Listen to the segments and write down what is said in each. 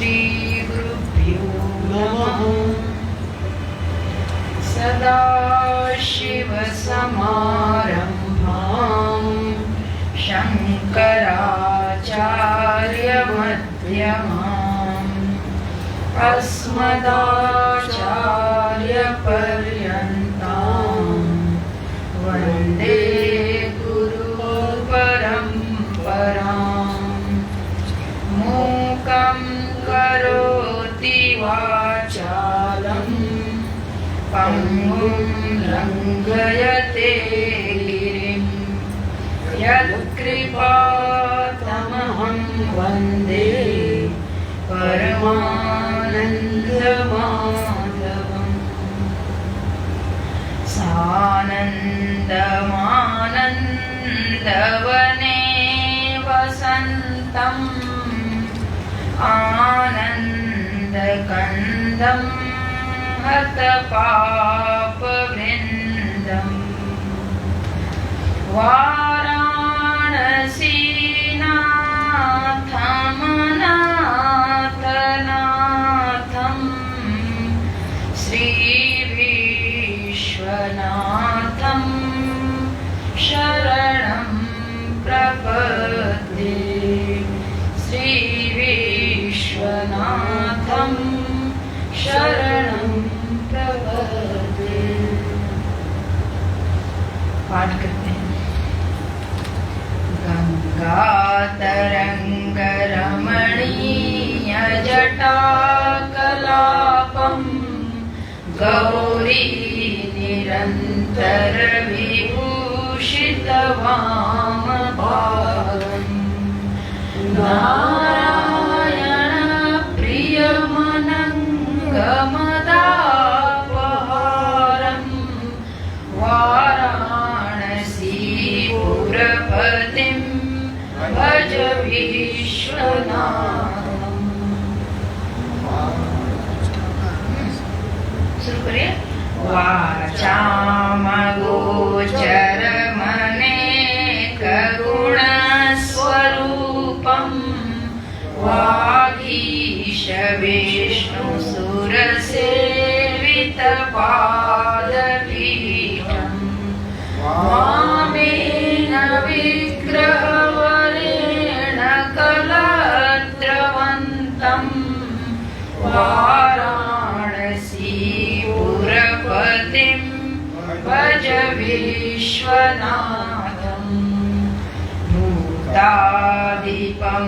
श्रीगुरुभ्यो नमः। सदाशिवसमारम्भां शङ्कराचार्यमध्यमाम् अस्मदाचार्यपर्यन्तां वन्दे गुरुपरम्पराम्। मूकं करोति वाचालं पङ्गुं लङ्घयते गिरिं यत्कृपातमहं वन्दे परमानन्दमाधवम्। सानन्दमानन्दवने वसन्तम् आनन्दकन्दं हतपापवृन्दम्। वाराणसीनाथमनाथनाथं श्रीविश्वनाथं शरणं प्रपद्ये। श्रीविश्वनाथं शरणं प्रपद्ये। पाठ करते हैं। गङ्गातरङ्गरमणीयजटाकलापं गौरी निरन्तरविभूषितवामभागम् नारायणप्रियमनङ्गमदापहारं वाराणसीपुरपतिं भज विश्वनाथम्। शुरू करिए। वाचामगोचरमनेकगुणस्वरूपं वागीशविष्णुसुरसेवितपादपीठं वामेन विग्रहवरेण कलत्रवन्तं वाराणसीपुरपतिं भज विश्वनाथम्। भूतादिपं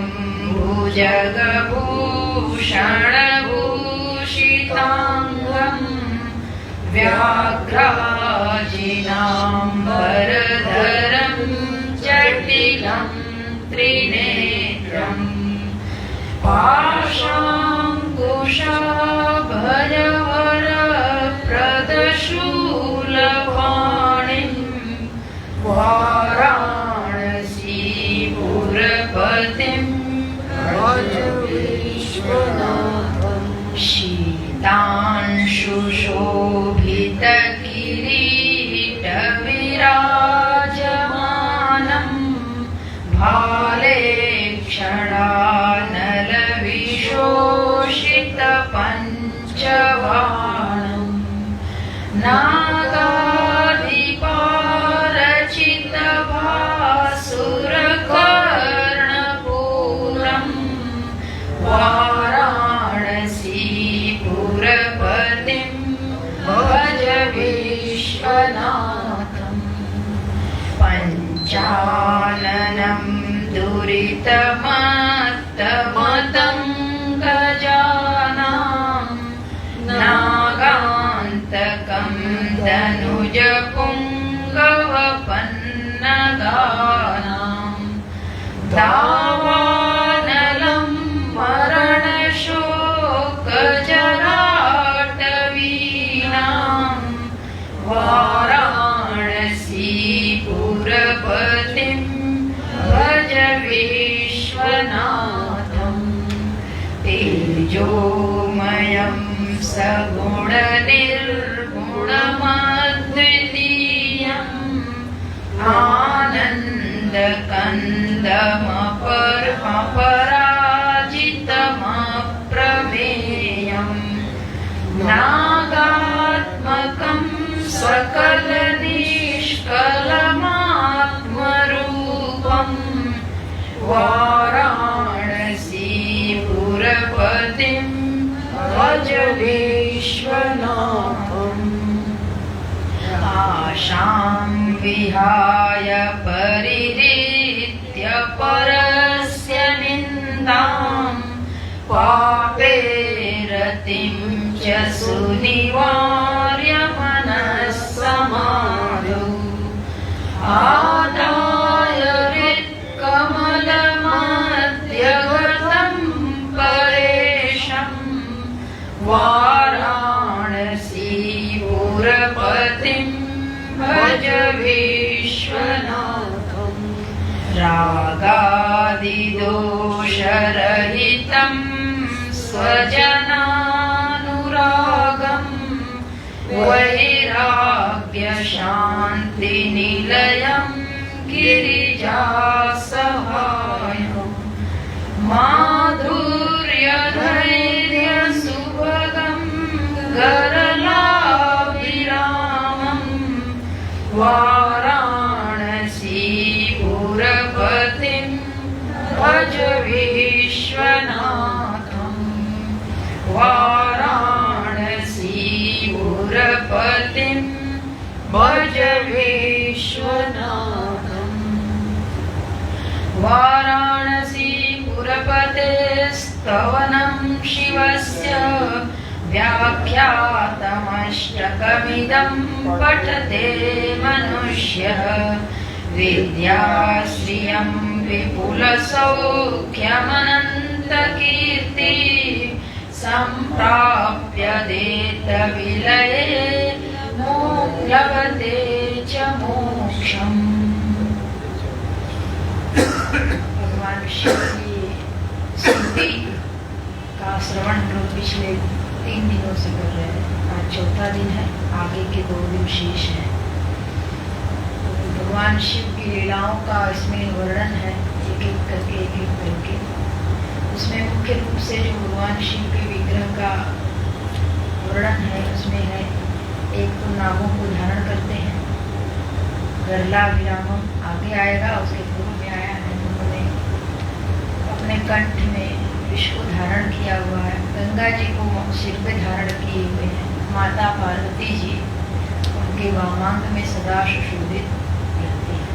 भुजगभूषणभूषिताङ्गं व्याघ्राजिनाम्बरधरं जटिलं त्रिनेत्रम् पाशाङ्कुशभयवरप्रदशूलपाणिं वाराणसीपुरपतिं भज विश्वनाथम्। शीतांशुशोभितकिरीटविराजमानं भाले क्षणानलविशोषितपञ्चबाणं नागाधिपारचितभासुरकर्णपूरं वाराणसीपुरपतिं भज विश्वनाथम्। पञ्चाननं दुरितमत्तमतं गजानां नागान्तकं धनुजपुङ्गवपन्नगानां दावानलं मरणशोकजराटवीनां वाराणसीपुरपतिं भज विश्वनाथम्। तेजोमयं सगुणनिर्गुणमद्वितीयम् आनन्दकन्दमपराजितमप्र भज विश्वनाथम् आशां विहाय परिहृत्य परस्य निन्दां पापे रतिं च सुनिवार्य मनस्समाधौ आदाय हृत्कमलमध्यगतं परेशं वाराणसीपुरपतिं भज विश्वनाथम् रागादिदोषरहितं स्वजनानुरागं वैराग्यशान्तिनिलयं गिरिजासहायम् माधुर्यधैर्यसुभगं गरलाभिरामं वाराणसीपुरपतिं भज विश्वनाथम् वाराणसीपुरपतिं भज विश्वनाथम् वाराणसीपुरपतेस्तवनं शिवस्य व्याख्यातमष्टकमिदं पठते मनुष्यः विद्याश्रियं विपुलसौख्यमनन्तकीर्ति सम्प्राप्य देतविलये लभते च मोक्षम्। भगवान शिव की स्तुति का श्रवण हम लोग पिछले 3 दिनों से कर रहे हैं। आज चौथा दिन है, आगे के 2 दिन शेष है। भगवान शिव की लीलाओं का इसमें वर्णन है, एक एक करके। उसमें मुख्य रूप से जो भगवान शिव के विग्रह का वर्णन है, उसमें है एक तो नागों को धारण करते हैं, गरला विरामम आगे आएगा, उसके पूर्व में आया है। उन्होंने अपने कंठ में विष को धारण किया हुआ है, गंगा जी को सिर पे धारण किए हुए हैं, माता पार्वती जी उनके वामांग में सदा सुशोभित रहती है।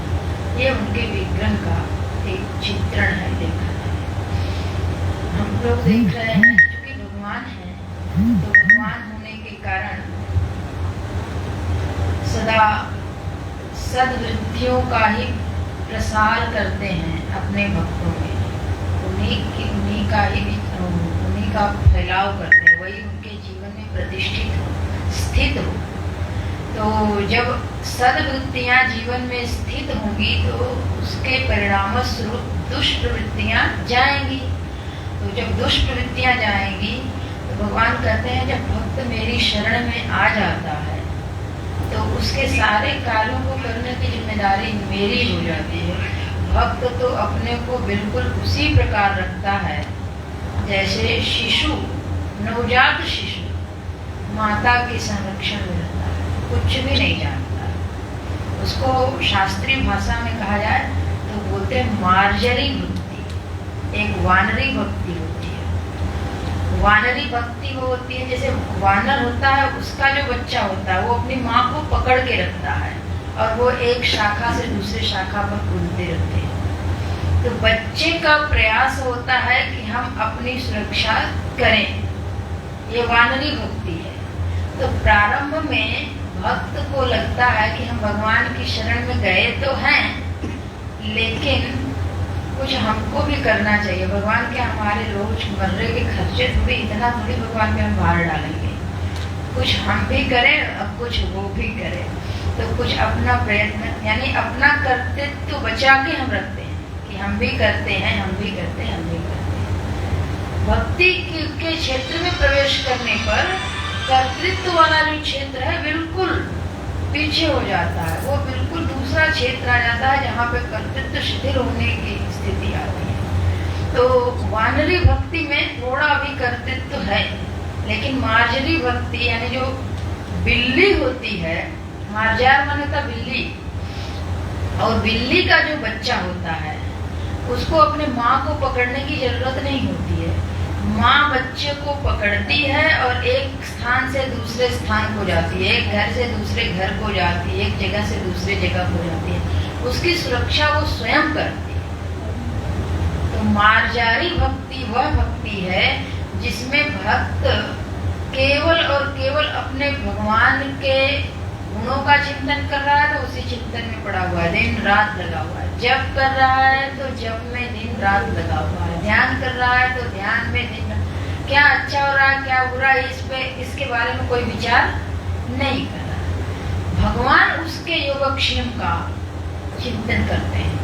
ये उनके विग्रह का एक चित्रण है, देखा है। हम लोग देख रहे हैं क्योंकि भगवान है, तो भगवान होने के कारण सदा सद्वृत्तियों का ही प्रसार करते हैं अपने भक्तों में, उन्हीं का फैलाव करते हैं, वही उनके जीवन में प्रतिष्ठित हो, स्थित हो। तो जब सद्वृत्तियां जीवन में स्थित होंगी तो उसके परिणाम स्वरूप दुष्ट वृत्तियां जाएंगी। तो जब दुष्ट वृत्तियां जाएंगी तो भगवान कहते हैं जब भक्त मेरी शरण में आ जाता है तो उसके सारे कार्यों को करने की जिम्मेदारी मेरी हो जाती है। भक्त तो अपने को बिल्कुल उसी प्रकार रखता है जैसे शिशु, नवजात शिशु माता के संरक्षण में रहता है, कुछ भी नहीं जानता। उसको शास्त्रीय भाषा में कहा जाए तो बोलते हैं मार्जरी भक्ति, एक वानरी भक्ति होती है। वानरी भक्ति वो होती है जैसे वानर होता है, उसका जो बच्चा होता है वो अपनी माँ को पकड़ के रखता है और वो एक शाखा से दूसरे शाखा पर कूदते रहते हैं। तो बच्चे का प्रयास होता है कि हम अपनी सुरक्षा करें, ये वानरी भक्ति है। तो प्रारंभ में भक्त को लगता है कि हम भगवान की शरण में गए तो हैं, लेकिन कुछ हमको भी करना चाहिए। भगवान के हमारे रोजमर्रे के खर्चे थोड़ी, इतना थोड़ी भगवान पे हम भार डालेंगे। कुछ हम भी करें और कुछ वो भी करें। तो कुछ अपना प्रयत्न, यानी अपना कर्तव्य तो बचा के हम रखते हैं कि हम भी करते हैं, हम भी करते हैं। भक्ति के क्षेत्र में प्रवेश करने पर कर्तृत्व वाला जो क्षेत्र है बिल्कुल पीछे हो जाता है, वो बिल्कुल दूसरा क्षेत्र आ जाता है जहाँ पे कर्तृत्व शिथिल होने की स्थिति आती है। तो वानरी भक्ति में थोड़ा भी कर्तृत्व है, लेकिन मार्जरी भक्ति यानी जो बिल्ली होती है, मार्जार माने था बिल्ली, और बिल्ली का जो बच्चा होता है उसको अपने माँ को पकड़ने की जरूरत नहीं होती है। माँ बच्चे को पकड़ती है और एक स्थान से दूसरे स्थान को जाती है, एक घर से दूसरे घर को जाती है, एक जगह से दूसरे जगह को जाती है, उसकी सुरक्षा वो स्वयं करती है। तो मार्जारी भक्ति वह भक्ति है जिसमें भक्त केवल और केवल अपने भगवान के गुणों का चिंतन कर रहा है, तो उसी चिंतन में पड़ा हुआ है, दिन रात लगा हुआ है। जप कर रहा है तो जप में दिन रात लगा हुआ है, ध्यान कर रहा है तो ध्यान में दिन रात, क्या अच्छा हो रहा है क्या बुरा है इसके बारे में कोई विचार नहीं कर रहा। भगवान उसके योगक्षेम का चिंतन करते हैं।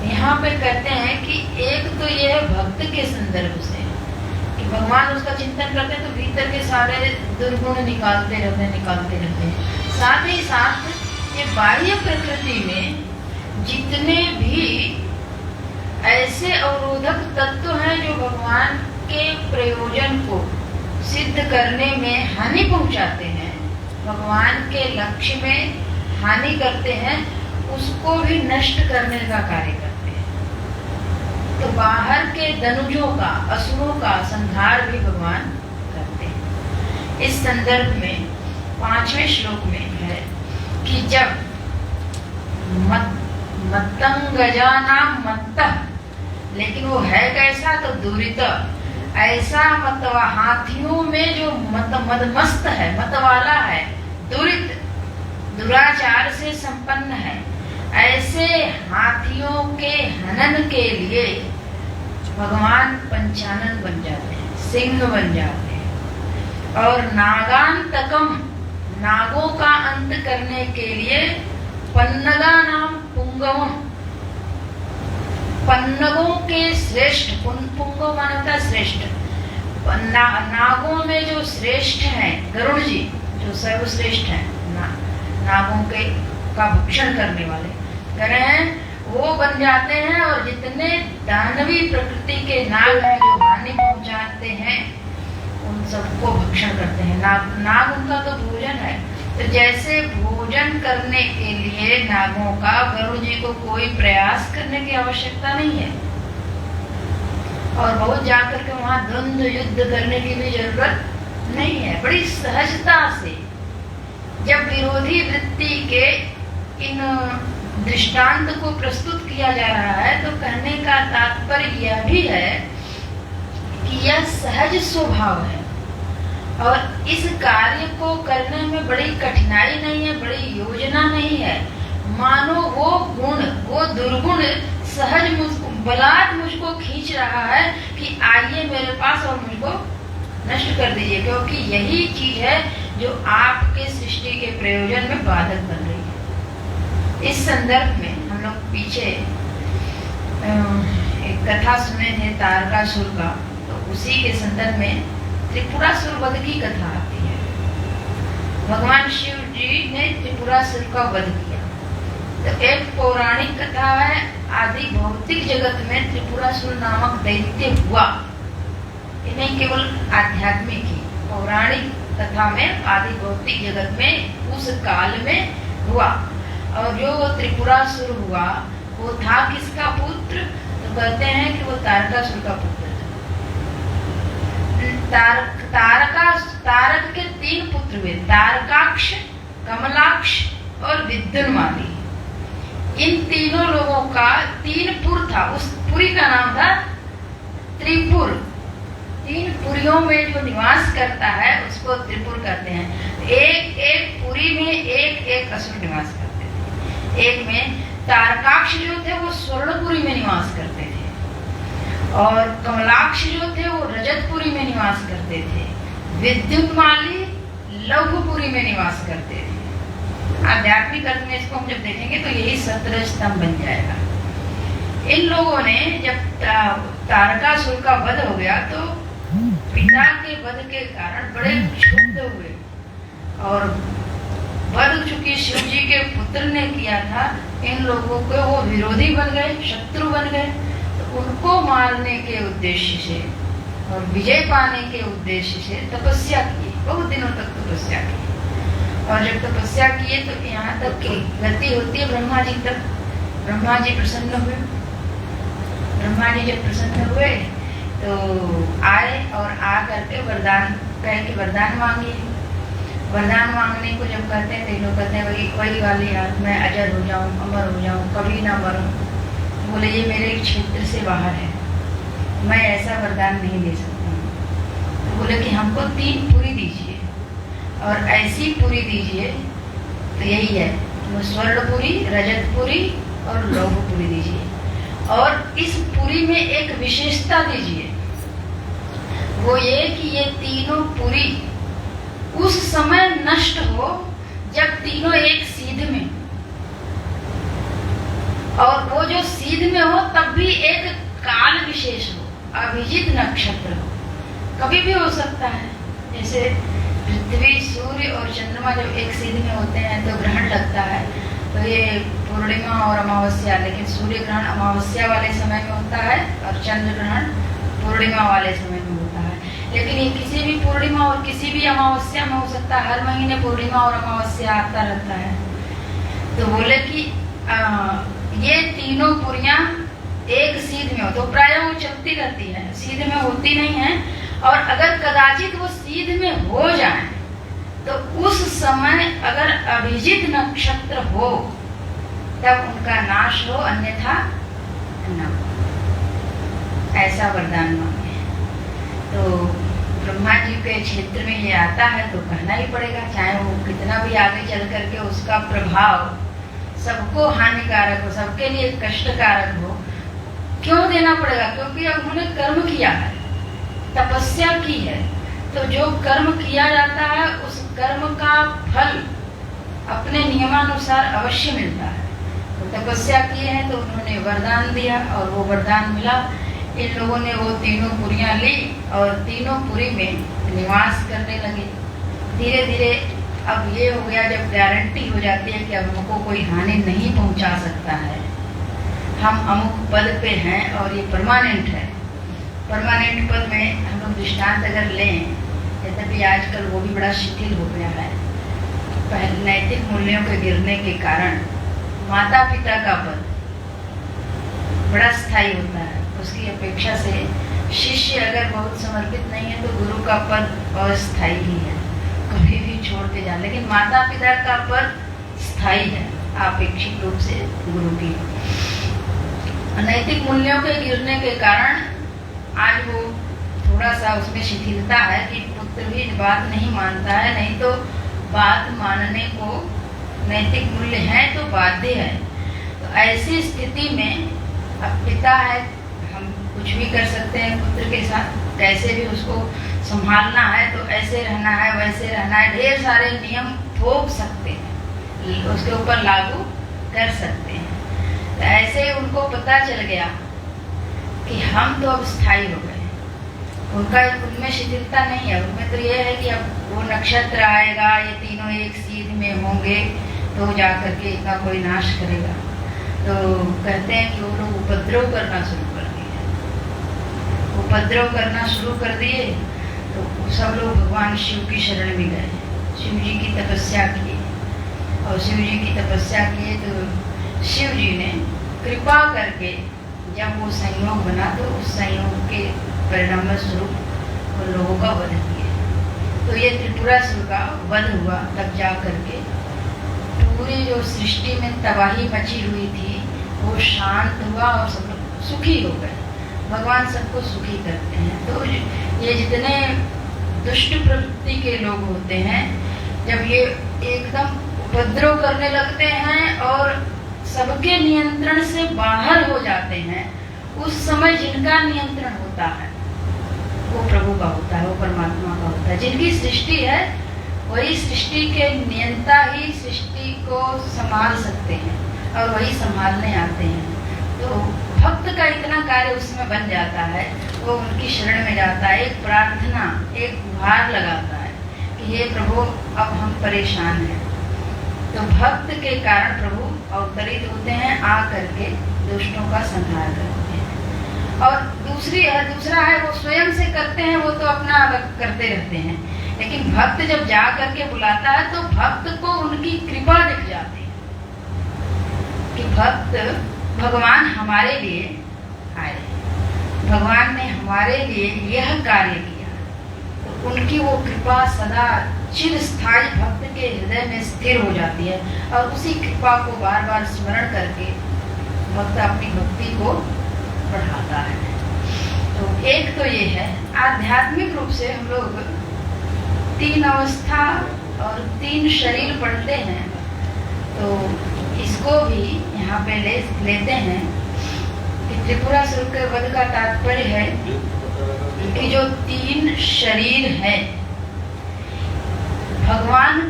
यहाँ पे कहते हैं कि एक तो यह भक्त के संदर्भ से कि भगवान उसका चिंतन करते हैं तो भीतर के सारे दुर्गुण निकालते रहते हैं। साथ ही साथ ये बाह्य प्रकृति में जितने भी ऐसे अवरोधक तत्व हैं जो भगवान के प्रयोजन को सिद्ध करने में हानि पहुंचाते हैं, भगवान के लक्ष्य में हानि करते हैं, उसको भी नष्ट करने का कार्य करते हैं। तो बाहर के दनुजों का, असुरों का संहार भी भगवान करते हैं। इस संदर्भ में 5वें श्लोक में है कि जब मत्तं गजानां मत्तः, लेकिन वो है कैसा, तो दुरित, ऐसा मतवा, हाथियों में जो मदमस्त है, मतवाला है, दुरित, दुराचार से संपन्न है, ऐसे हाथियों के हनन के लिए भगवान पंचानन बन जाते हैं, सिंह बन जाते हैं। और नागांतकम, नागों का अंत करने के लिए पन्नगा नाम पुंगवम, पन्नगों के श्रेष्ठ, पुंगव माने होता है श्रेष्ठ, नागों में जो श्रेष्ठ हैं, गरुड़ जी जो सर्वश्रेष्ठ हैं, नागों के का भक्षण करने वाले कह रहे हैं, वो बन जाते हैं। और जितने दानवी प्रकृति के नाग हैं जो हानि पहुंचाते हैं, उन सबको भक्षण करते हैं। नाग उनका तो भोजन है। तो जैसे भोजन करने के लिए नागों का गरुड़ जी को कोई प्रयास करने की आवश्यकता नहीं है, और बहुत जाकर के वहां द्वंद्व युद्ध करने की भी जरूरत नहीं है। बड़ी सहजता से जब विरोधी वृत्ति के इन दृष्टांत को प्रस्तुत किया जा रहा है, तो कहने का तात्पर्य यह भी है कि यह सहज स्वभाव है और इस कार्य को करने में बड़ी कठिनाई नहीं है, बड़ी योजना नहीं है। मानो वो गुण, वो दुर्गुण सहज बलात् मुझको खींच रहा है कि आइए मेरे पास और मुझको नष्ट कर दीजिए, क्योंकि यही चीज है जो आपके सृष्टि के प्रयोजन में बाधक बन रही है। इस संदर्भ में हम लोग पीछे एक कथा सुने थे तारकासुर का, तो उसी के संदर्भ में त्रिपुरासुर वध की कथा आती है। भगवान शिव जी ने त्रिपुरासुर का वध किया। तो एक पौराणिक कथा है, आदि भौतिक जगत में त्रिपुरासुर नामक दैत्य हुआ। ये नहीं केवल आध्यात्मिक ही, पौराणिक कथा में आदि भौतिक जगत में उस काल में हुआ। और जो वो त्रिपुरासुर हुआ वो था किसका पुत्र, तो कहते हैं कि वो तारकासुर का पुत्र था। तारक के 3 पुत्र हुए, तारकाक्ष, कमलाक्ष और विद्युन्माली। इन तीनों लोगों का 3 पुर था। उस पुरी का नाम था त्रिपुर। 3 पुरियों में जो निवास करता है उसको त्रिपुर कहते हैं। एक एक पुरी में एक असुर निवास करते थे। एक में तारकाक्ष जो थे वो स्वर्णपुरी में निवास करते थे, और कमलाक्ष जो थे वो रजतपुरी में निवास करते थे, विद्युन्माली लौहपुरी में निवास करते थे। आध्यात्मिक अर्थ में इसको हम जब देखेंगे तो यही 17 स्तंभ बन जाएगा। इन लोगों ने जब तारकासुर का वध हो गया तो पिता के वध के कारण बड़े क्षुब्ध हुए, और वध चूंकि शिव जी के पुत्र ने किया था, इन लोगों को वो विरोधी बन गए, शत्रु बन गए। तो उनको मारने के उद्देश्य से और विजय पाने के उद्देश्य से तपस्या की, बहुत दिनों तक तपस्या की। और जब तपस्या किए तो यहाँ तक की गति होती है ब्रह्मा जी तक। ब्रह्मा जी प्रसन्न हुए। ब्रह्मा जी जब प्रसन्न हुए तो आए और आ करके वरदान कह के वरदान मांगे। वरदान मांगने को जब कहते हैं तो ये लोग कहते हैं वही वाली यार, मैं अजर हो जाऊँ, अमर हो जाऊँ, कभी ना मरूँ। तो बोले ये मेरे क्षेत्र से बाहर है, मैं ऐसा वरदान नहीं दे सकता हूँ। तो बोले कि हमको 3 पुरी दीजिए और ऐसी पुरी दीजिए, तो यही है वो स्वर्णपुरी, रजतपुरी और लौहपुरी दीजिए, और इस पुरी में एक विशेषता दीजिए, वो ये कि ये तीनों पुरी उस समय नष्ट हो जब तीनों एक सीध में, और वो जो सीध में हो तब भी एक काल विशेष हो, अभिजित नक्षत्र हो, कभी भी हो सकता है। जैसे पृथ्वी, सूर्य और चंद्रमा जब एक सीध में होते हैं तो ग्रहण लगता है, तो ये पूर्णिमा और अमावस्या, लेकिन सूर्य ग्रहण अमावस्या वाले समय में होता है और चंद्र ग्रहण पूर्णिमा वाले समय में होता है। लेकिन ये किसी भी पूर्णिमा और किसी भी अमावस्या में हो सकता है, हर महीने पूर्णिमा और अमावस्या आता रहता है। तो बोले कि ये तीनों पुरियां एक सीध में हो, तो प्रायः वो चलती रहती है, सीध में होती नहीं है। और अगर कदाचित वो सीध में हो जाए तो उस समय अगर अभिजित नक्षत्र हो तब उनका नाश हो, अन्यथा न। ऐसा वरदान मांगे। तो ब्रह्मा जी के क्षेत्र में ये आता है तो कहना ही पड़ेगा, चाहे वो कितना भी आगे चल करके उसका प्रभाव सबको हानिकारक हो, सबके लिए कष्टकारक हो, क्यों देना पड़ेगा? क्योंकि अब उन्होंने कर्म किया है, तपस्या की है। तो जो कर्म किया जाता है उस कर्म का फल अपने नियमानुसार अवश्य मिलता है। तो तपस्या किए हैं तो उन्होंने वरदान दिया और वो वरदान मिला। इन लोगों ने वो तीनों पुरियां ली और तीनों पुरी में निवास करने लगे। धीरे धीरे अब ये हो गया, जब गारंटी हो जाती है कि अब हमको कोई हानि नहीं पहुंचा सकता है, हम अमुक पद पे हैं और ये परमानेंट है। परमानेंट पद में हम लोग दृष्टांत अगर लें, यद्यपि आजकल वो भी बड़ा शिथिल हो गया है। पहले नैतिक मूल्यों के गिरने के कारण माता पिता का पद बड़ा स्थायी होता है, उसकी अपेक्षा से शिष्य अगर बहुत समर्पित नहीं है तो गुरु का पद अस्थायी ही है, कभी भी छोड़ के जा। लेकिन माता पिता का पद स्थायी है, अपेक्षित रूप से गुरु की। नैतिक मूल्यों के गिरने के कारण आज वो थोड़ा सा उसमें शिथिलता है कि पुत्र भी बात नहीं मानता है, नहीं तो बात मानने को नैतिक मूल्य है तो बाध्य है। तो ऐसी स्थिति में अब पिता है, हम कुछ भी कर सकते हैं पुत्र के साथ, कैसे भी उसको संभालना है तो ऐसे रहना है, वैसे रहना है, ढेर सारे नियम थोप सकते हैं, उसके ऊपर लागू कर सकते हैं। तो ऐसे उनको पता चल गया कि हम तो अब स्थायी हो गए, उनमें शिथिलता नहीं है। उनमें तो ये है कि अब वो नक्षत्र आएगा, ये तीनों एक सीध में होंगे तो जा करके इनका कोई नाश करेगा। तो कहते हैं कि वो लोग उपद्रव करना शुरू कर दिए। उपद्रव करना शुरू कर दिए तो सब लोग भगवान शिव की शरण में गए, शिव जी की तपस्या किए। और शिव जी की तपस्या किए तो शिव जी ने कृपा करके जब वो संयोग बना तो उस संयोग के परिणाम स्वरूप उन लोगों का वध किया। तो ये त्रिपुरासुर का वध हुआ, तब जा करके पूरी जो सृष्टि में तबाही मची हुई थी वो शांत हुआ और सब लोग सुखी हो गए। भगवान सबको सुखी करते हैं। तो ये जितने दुष्ट प्रवृत्ति के लोग होते हैं, जब ये एकदम उपद्रव करने लगते हैं और सबके नियंत्रण से बाहर हो जाते हैं, उस समय जिनका नियंत्रण होता है वो प्रभु का होता है, वो परमात्मा का होता है। जिनकी सृष्टि है वही सृष्टि के नियंता ही सृष्टि को संभाल सकते हैं और वही संभालने आते हैं। तो भक्त का इतना कार्य उसमें बन जाता है, वो उनकी शरण में जाता है, एक प्रार्थना, एक गुहार लगाता है कि हे प्रभु अब हम परेशान हैं। तो भक्त के कारण प्रभु अवतरित होते हैं, आ करके दुष्टों का संहार करते हैं। और दूसरा है वो स्वयं से करते हैं, वो तो अपना अलग करते रहते हैं। लेकिन भक्त जब जा करके बुलाता है तो भक्त को उनकी कृपा दिख जाती है कि भक्त भगवान हमारे लिए आए। भगवान ने हमारे लिए यह कार्य किया, तो उनकी वो कृपा सदा चिरस्थायी भक्त के हृदय में स्थिर हो जाती है और उसी कृपा को बार बार स्मरण करके भक्त अपनी भक्ति को बढ़ाता है। तो एक तो ये है, आध्यात्मिक रूप से हम लोग 3 अवस्था और 3 शरीर पढ़ते हैं, तो इसको भी यहाँ पे लेते हैं कि त्रिपुरासुर के वध का तात्पर्य है कि जो 3 शरीर है, भगवान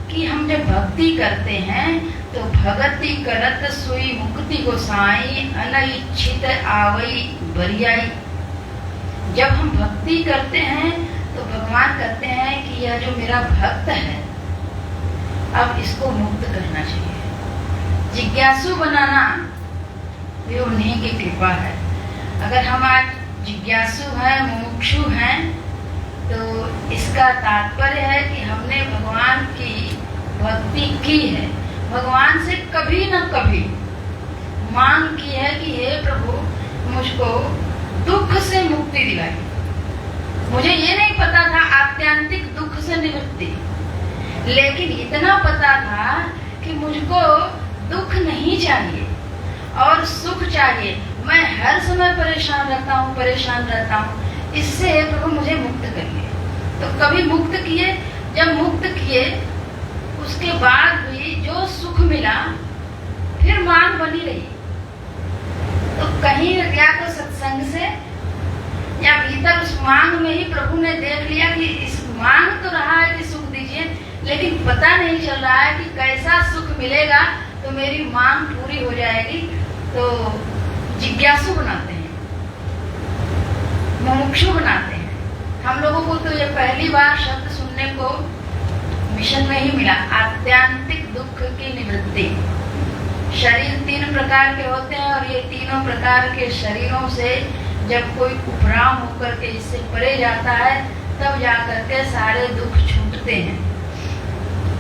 की हम जब भक्ति करते हैं तो भगति करत सोई मुक्ति गोसाई अनइच्छित आवई बरियाई। जब हम भक्ति करते हैं तो भगवान कहते हैं कि यह जो मेरा भक्त है अब इसको मुक्त करना चाहिए। जिज्ञासु बनाना भी उन्हीं की कृपा है। अगर हम आज जिज्ञासु हैं, मुमुक्षु हैं, तो इसका तात्पर्य है कि हमने भगवान की भक्ति की है, भगवान से कभी न कभी मांग की है कि हे प्रभु मुझको दुख से मुक्ति दिलाई। मुझे ये नहीं पता था आत्यांतिक दुख से निवृत्ति, लेकिन इतना पता था कि मुझको दुख नहीं चाहिए और सुख चाहिए। मैं हर समय परेशान रहता हूँ, इससे प्रभु मुझे मुक्त करिए। तो कभी मुक्त किए, जब मुक्त किए उसके बाद भी जो सुख मिला फिर मांग बनी रही। तो कहीं या तो सत्संग से या भीतर उस मांग में ही प्रभु ने देख लिया कि इस मांग तो रहा है कि सुख दीजिए, लेकिन पता नहीं चल रहा है कि कैसा सुख मिलेगा तो मेरी मांग पूरी हो जाएगी। तो जिज्ञासु बनाते हैं, मुमुक्षु बनाते हैं। हम लोगों को तो ये पहली बार शब्द सुनने को मिशन में ही मिला, आत्यांतिक दुख की निवृत्ति। शरीर 3 प्रकार के होते हैं और ये तीनों प्रकार के शरीरों से जब कोई उपराम होकर के इससे परे जाता है तब जाकर के सारे दुख छूटते हैं।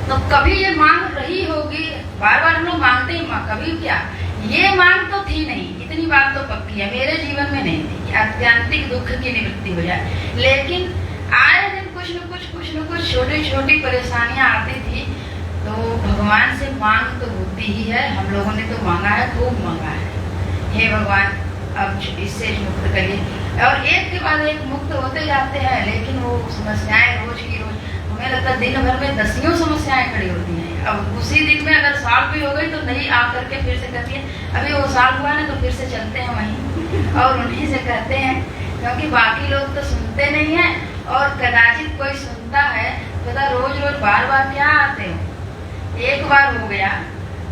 तो कभी ये मांग रही होगी, बार बार हम लोग मांगते ही कभी क्या, ये मांग तो थी नहीं, इतनी बात तो पक्की है, मेरे जीवन में नहीं थी कि आत्यांतिक दुख की निवृत्ति हो जाए। लेकिन आए दिन कुछ न कुछ छोटी छोटी परेशानियां आती थी, तो भगवान से मांग तो होती ही है। हम लोगों ने तो मांगा है, खूब मांगा है, हे भगवान अब इससे मुक्त करिए। और एक के बाद एक मुक्त होते जाते हैं, लेकिन वो समस्याएं रोज की रोज, हमें लगता है दिन भर में 10 समस्याएं खड़ी होती हैं। अब उसी दिन में अगर साल भी हो गई तो नहीं आ करके फिर से कहती है अभी वो साल हुआ ना तो फिर से चलते हैं वहीं और उन्हीं से कहते हैं, क्योंकि बाकी लोग तो सुनते नहीं हैं और कदाचित कोई सुनता है तो रोज रोज बार बार क्या आते हो। एक बार हो गया,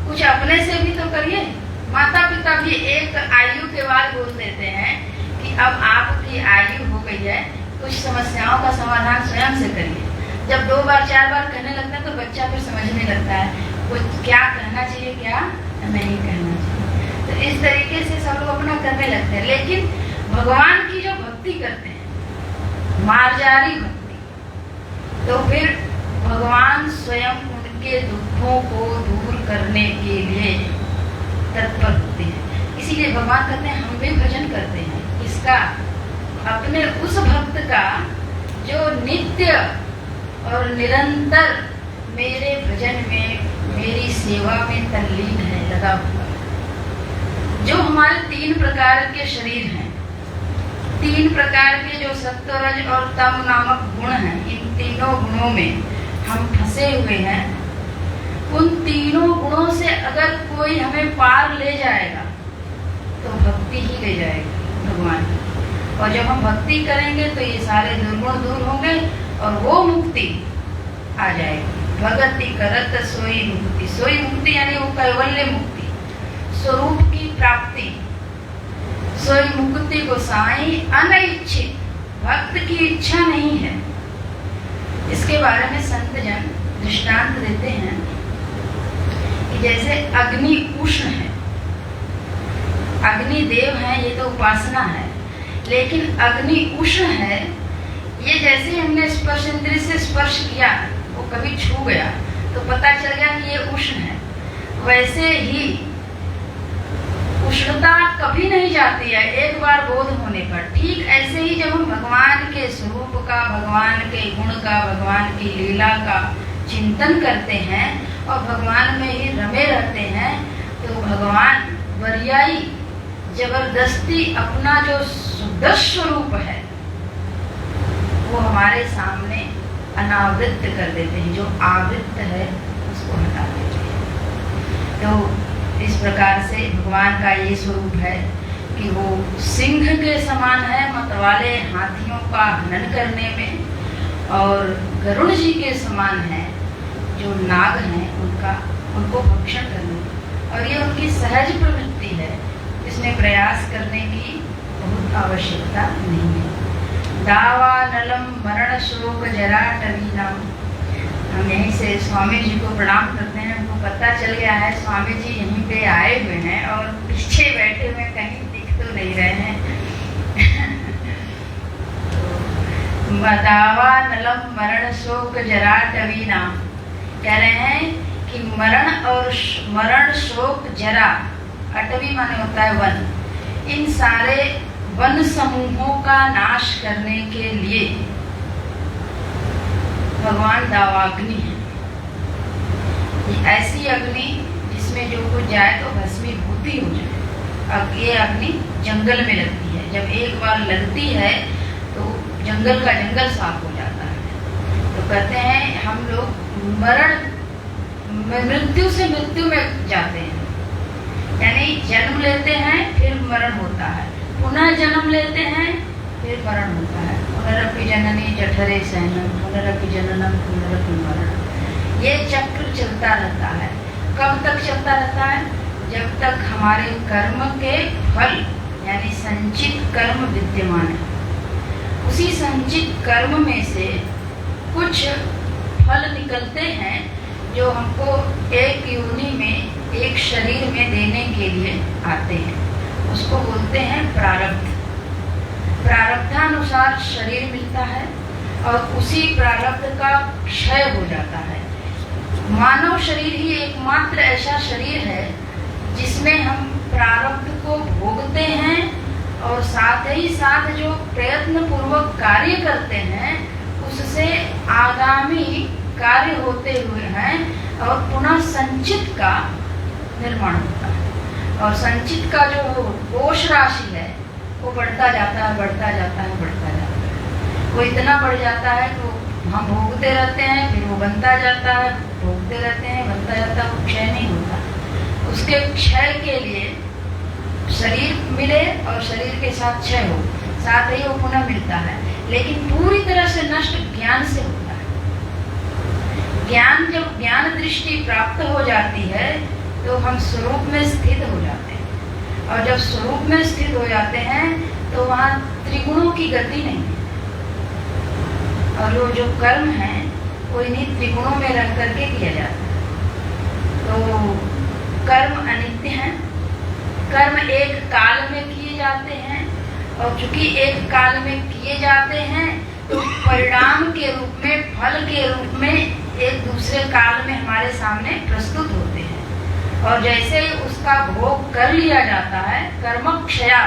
कुछ अपने से भी तो करिए। माता पिता भी एक आयु के बाद बोल देते हैं कि अब आपकी आयु हो गई है, कुछ समस्याओं का समाधान स्वयं से करिए। जब 2 बार 4 बार कहने लगता है तो बच्चा फिर समझने लगता है कुछ क्या कहना चाहिए, क्या नहीं कहना चाहिए। तो इस तरीके से सब लोग अपना करने लगते हैं। लेकिन भगवान की जो भक्ति करते हैं, मार्जारी भक्ति, तो फिर भगवान स्वयं उनके दुखों को दूर करने के लिए तत्पर होते हैं। इसीलिए भगवान कहते हैं हम भी भजन करते हैं इसका, अपने उस भक्त का जो नित्य और निरंतर मेरे भजन में, मेरी सेवा में तल्लीन है, लगा हुआ है। जो हमारे 3 प्रकार के शरीर हैं, 3 प्रकार के जो सत्व रज और तम नामक गुण हैं, इन तीनों गुणों में हम फंसे हुए हैं। उन तीनों गुणों से अगर कोई हमें पार ले जाएगा तो भक्ति ही ले जाएगी भगवान। और जब हम भक्ति करेंगे तो ये सारे दुर्गुण दूर होंगे और वो मुक्ति आ जाएगी। भगति करत सोई मुक्ति, सोई मुक्ति यानी वो कैवल्य मुक्ति, स्वरूप की प्राप्ति। सोई मुक्ति गोसाई अनइच्छित, भक्त की इच्छा नहीं है। इसके बारे में संत जन दृष्टांत देते हैं कि जैसे अग्नि उष्ण है, अग्नि देव है, ये तो उपासना है, लेकिन अग्नि उष्ण है, ये जैसे हमने स्पर्श इंद्रिय से स्पर्श किया, वो कभी छू गया तो पता चल गया कि ये उष्ण है। वैसे ही उष्णता कभी नहीं जाती है एक बार बोध होने पर। ठीक ऐसे ही जब हम भगवान के स्वरूप का, भगवान के गुण का, भगवान की लीला का चिंतन करते हैं और भगवान में ही रमे रहते हैं, तो भगवान वरियाई जबरदस्ती अपना जो शुद्ध स्वरूप है वो हमारे सामने अनावृत कर देते हैं, जो आवृत है उसको हटा देते हैं। तो इस प्रकार से भगवान का ये स्वरूप है कि वो सिंह के समान है मतवाले हाथियों का हनन करने में, और गरुड़ जी के समान है जो नाग हैं उनको भक्षण करने में। और ये उनकी सहज प्रवृत्ति है, इसमें प्रयास करने की बहुत आवश्यकता नहीं है। दावा नलम मरण शोक जरा टवीनम। हम यहीं से स्वामी जी को प्रणाम करते हैं। हमको पता चल गया है स्वामी जी यहीं पे आए हुए हैं और पीछे बैठे हुए कहीं दिख तो नहीं रहे हैं। दावा नलम मरण शोक जरा टवीनम, कह रहे हैं कि मरण शोक जरा, अटवी माने होता है वन, इन सारे वन समूहों का नाश करने के लिए भगवान दावाग्नि है। ऐसी अग्नि जिसमें जो कुछ जाए तो भस्मीभूति हो जाए। अब ये अग्नि जंगल में लगती है, जब एक बार लगती है तो जंगल का जंगल साफ हो जाता है। तो कहते हैं हम लोग मृत्यु से मृत्यु में जाते हैं, यानी जन्म लेते हैं फिर मरण होता है, पुनः जन्म लेते हैं फिर मरण होता है। पुनरपि जननी जठरे सहनम, पुनरपि जननम पुनरपि मरणम। ये चक्र चलता रहता है। कब तक चलता रहता है? जब तक हमारे कर्म के फल यानी संचित कर्म विद्यमान है। उसी संचित कर्म में से कुछ फल निकलते हैं जो हमको एक योनि में, एक शरीर में देने के लिए आते हैं। उसको बोलते हैं प्रारब्ध। प्रारब्धानुसार शरीर मिलता है और उसी प्रारब्ध का क्षय हो जाता है। मानव शरीर ही एकमात्र ऐसा शरीर है जिसमें हम प्रारब्ध को भोगते हैं और साथ ही साथ जो प्रयत्न पूर्वक कार्य करते हैं उससे आगामी कार्य होते हुए हैं और पुनः संचित का निर्माण होता है। और संचित का जो कोष राशि है वो बढ़ता जाता है, बढ़ता जाता है, बढ़ता जाता है। वो इतना बढ़ जाता है तो हम भोगते रहते हैं, फिर वो बनता जाता है, भोगते रहते हैं, बनता जाता है, वो क्षय नहीं होता। उसके क्षय के लिए शरीर मिले और शरीर के साथ क्षय हो, साथ ही वो पुनः मिलता है, लेकिन पूरी तरह से नष्ट ज्ञान से होता है। ज्ञान, जब ज्ञान दृष्टि प्राप्त हो जाती है तो हम स्वरूप में स्थित हो जाते हैं, और जब स्वरूप में स्थित हो जाते हैं तो वहाँ त्रिगुणों की गति नहीं है, और वो जो कर्म है वो इन्हीं त्रिगुणों में रह करके किया जाता है। तो कर्म अनित्य हैं, कर्म एक काल में किए जाते हैं, और चूंकि एक काल में किए जाते हैं तो परिणाम के रूप में, फल के रूप में एक दूसरे काल में हमारे सामने प्रस्तुत होते हैं। और जैसे ही उसका भोग कर लिया जाता है, कर्म क्षया,